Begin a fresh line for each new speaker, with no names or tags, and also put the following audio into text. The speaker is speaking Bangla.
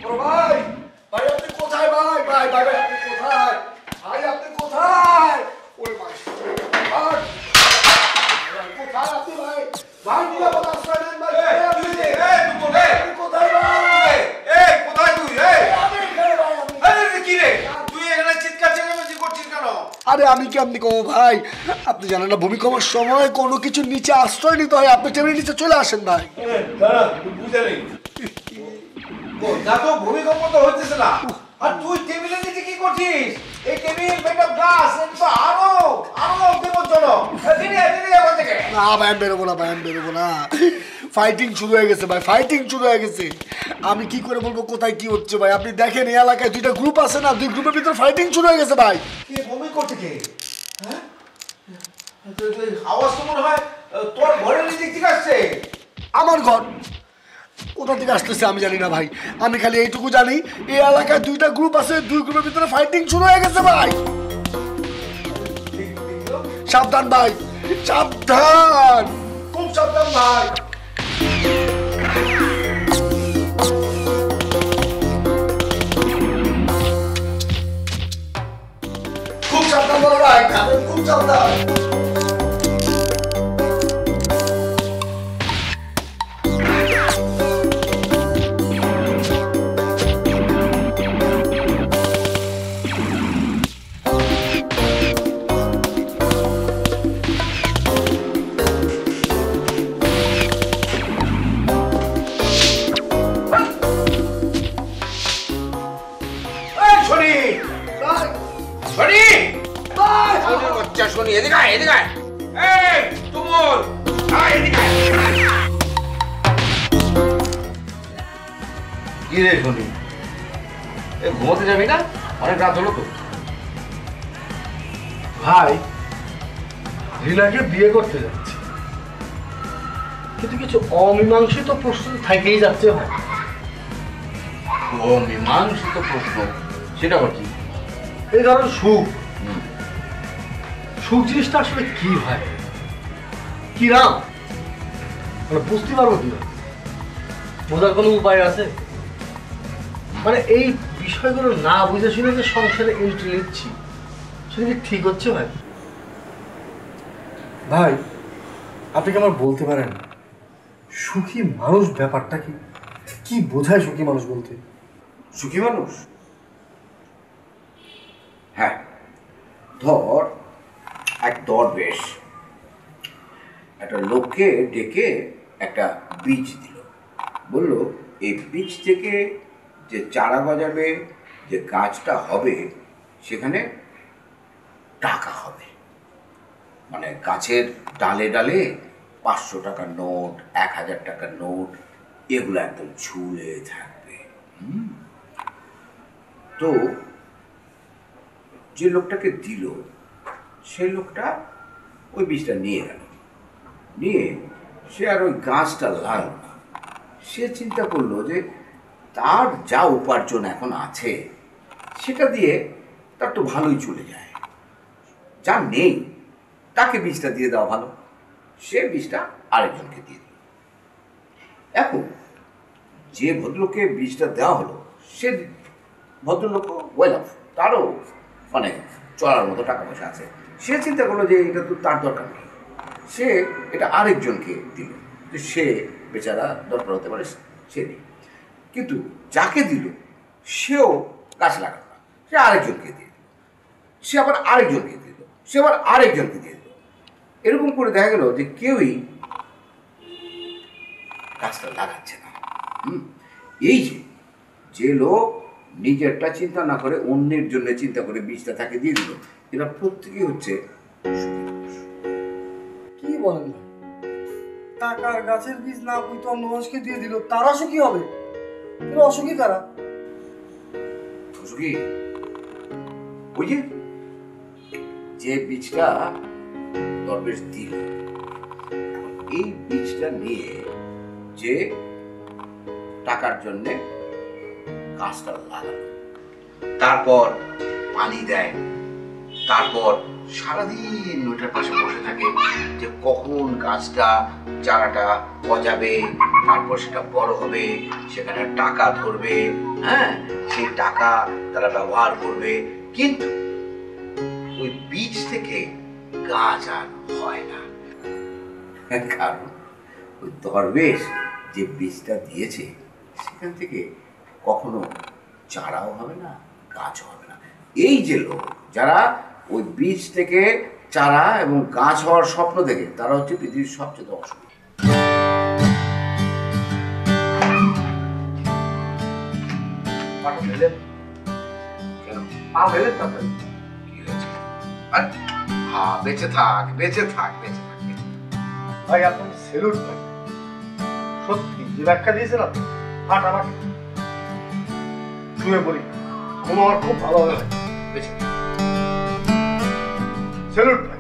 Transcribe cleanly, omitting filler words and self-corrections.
ভাই ভাই আপনি কোথায়? ভাই ভাই ভাই ভাই আপনি কোথায়? ভাই আপনি কোথায়? ওরে ভাই কোথায় আপনি? ভাই ভাই নিরাপদ আশ্রয় নেন ভাই। কোথায় ভাই?
কোথায় তুই? কি রে তুই এখানে চিৎকার চেঁচামেচি করছিস কেন?
আরে আমি কেমনি কমো ভাই, আপনি জানেন না ভূমিকম্পের সময় কোনো কিছুর নিচে আশ্রয় নিতে হয়। আপনি টেবিলের নিচে চলে আসেন ভাই।
বুঝে নেই না তো, ভূমিকম্প তো হচ্ছে না, আর তুই টেবিলের নিচে কি করছিস? এই টেবিল মেড অফ গ্লাস, এটা আরো বিপজ্জনক।
না ভাই আমি বেরোবো না, ভাই আমি বেরোবো না। ফাইটিং শুরু হয়ে গেছে ভাই, ফাইটিং শুরু হয়ে গেছে। আমি কি করে বলবো কোথায় কি হচ্ছে ভাই? আপনি দেখেন এই এলাকায় দুইটা গ্রুপ আছে না, দুই গ্রুপের ভিতরে ফাইটিং শুরু হয়ে গেছে ভাই।
কে বমি করছে কে? হ্যাঁ আওয়াজ তো মনে হয় তোর ঘরের দিক থেকে আসছে।
আমার ঘর কোথা থেকে আসতেছে আমি জানি না ভাই, আমি খালি এইটুকু জানি এই এলাকায় দুইটা গ্রুপ আছে, দুই গ্রুপের ভিতরে ফাইটিং শুরু হয়ে গেছে ভাই। সাবধান ভাই, সাবধান, খুব সাবধান ভাই। খুব সাবধান বলো ভাই, খুব সাবধান।
শনি এদিকে আয়, এদিকে আয়। এই তুমুল আয় এদিকে আয়। কি রে শনি, এ ঘুমোতে যাবি না? অনেক রাত হলো তো।
ভাই রিনাকে বিয়ে করতে যাচ্ছি, কিন্তু কিছু অমীমাংসিত প্রশ্ন থেকেই যাচ্ছে ভাই।
অমীমাংসিত প্রশ্ন? সেটা আবার কি?
এই ধরুন সুখ, সুখ জিনিসটা আসলে কি ভাই? কি রাম মানে বুঝতে পারবো কি না, বোঝার কোনো উপায় আছে? মানে এই বিষয়গুলো না বুঝে শুনে যে সংসারে এন্ট্রি নিচ্ছি, সেটা কি ঠিক হচ্ছে ভাই? ভাই আপনি কি আমার বলতে পারেন সুখী মানুষ ব্যাপারটা কি? কি বোঝায় সুখী মানুষ বলতে?
সুখী মানুষ? হ্যাঁ, ধর এক দরবেশ একটা লোককে ডেকে একটা বীজ দিল, বলল এই বীজ থেকে যে চারা গজাবে, যে গাছটা হবে, সেখানে টাকা হবে। মানে গাছের ডালে ডালে 500 টাকার নোট, 1000 টাকার নোট, এগুলো একদম ঝুলে থাকবে। তো যে লোকটাকে দিল, সেই লোকটা ওই বীজটা নিয়ে গেল, নিয়ে সে আর ওই গাছটা লাগালো না। সে চিন্তা করলো যে তার যা উপার্জন এখন আছে সেটা দিয়ে তার তো ভালোই চলে যায়, যা নেই তাকে বীজটা দিয়ে দেওয়া ভালো। সে বীজটা আরেকজনকে দিয়ে দিল। এখন যে ভদ্রলোককে বীজটা দেওয়া হলো, সে ভদ্রলোকও ওয়েল অফ, তারও মানে চলার মতো টাকা পয়সা আছে। সে চিন্তা করলো যে এটা তো তার দরকার নেই, সে এটা আরেকজনকে দিল, যে সে বেচারা দরকার হতে পারে, সে নেই। কিন্তু যাকে দিল সেও গাছ লাগালো না, সে আরেকজনকে দিয়ে দিল, সে আবার আরেকজনকে দিয়ে দিল, সে আবার আরেকজনকে দিয়ে দিল। এরকম করে দেখা গেল যে কেউই গাছটা লাগাচ্ছে না। এই যে লোক নিজেরটা চিন্তা না করে অন্যের জন্য চিন্তা করে বীজটা তাকে দিয়ে দিল, এরা প্রত্যেকেই হচ্ছে সুখী মানুষ।
কি বলেন ভাই? টাকার গাছের বীজ না বুঝতে অন্য মানুষকে দিয়ে দিল, তারা সুখী হবে? অসুখী কারা?
সুখী ওই যে বীজটা দরবেশ দিল, এই বীজটা নিয়ে যে টাকার জন্যে গাছটা লাগালো, তারপর পানি দেয়, তারপর সারাদিন ওইটার পাশে বসে থাকে যে কখন গাছটা চারাটা গজাবে, তারপর সেটা বড় হবে, সেখানে টাকা ধরবে, হ্যাঁ, সেই টাকা তারা ব্যবহার করবে, কিন্তু ওই বীজ থেকে গাছ আর হয় না। কারণ ওই দরবেশ যে বীজটা দিয়েছে সেখান থেকে কখনো চারাও হবে না, গাছও হবে না। এই যে লোক যারা ওই বীজ থেকে চারা এবং গাছ হওয়ার স্বপ্ন দেখে, তারা হচ্ছে পৃথিবীর সবচেয়ে অসুখী। কেন পা ফেলে তাড়াতাড়ি কি হয়েছে? আরে হ্যাঁ, বেঁচে থাক, বেঁচে থাক, বেঁচে থাক।
ভাই আপনার সেলুট ভাই, সত্যি যে ব্যাখ্যা দিয়েছেন আপনি, ফাটাফাটি। শুয়ে পড়ি, ঘুম আমার খুব ভালো হবে।
বেঁচে
সেলুট ভাই।